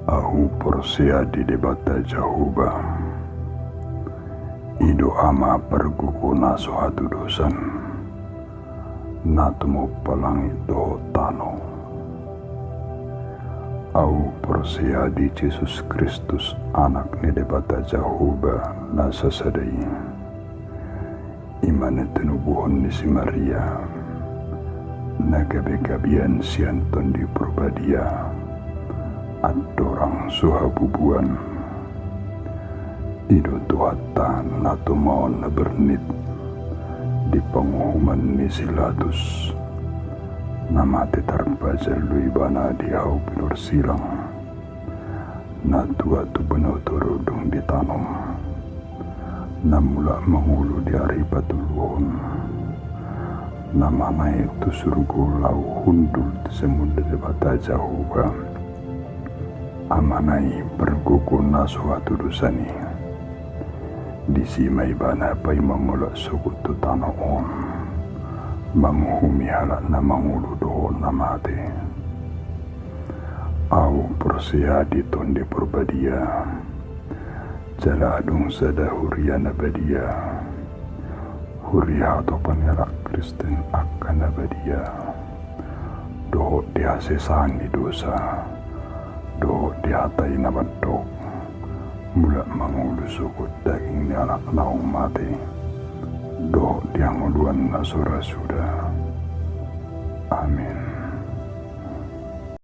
Ahu Persea di debata Jahuba Ido ama perguku naso hatu dosan Natumo palangi do tano Ahu Persea di Yesus Kristus anak ni debata Jahuba nasa sadai Iman tenubuhon ni si Maria Nagabe-gabian sianton di Purbadia Adorang suhabubuan Ido tuhatan nato maon na bernit Di panguhuman ni Silatus Namate tarbajal lui bana di hau pinur silang Natua tu benou turudung di tanom Namula mangulu di hari patuluhon Nama naik tu surgu lau hundul semunda debata Jahuba Amanai bergugu nasuatu dosani Disimai bana pai mamulak sukutu tanoon Manghumi halak na mangulu doon namate Au Persea di tonde Purbadia Jaladung sada huria nabadia Huria atau pangerak Kristen akan nabadia Dohot dihasesan di dosa Dohot dihatai nabadok Mula mangulu sukut daging ni anak naung mati Dohot dianguluan nasura sudah Amin.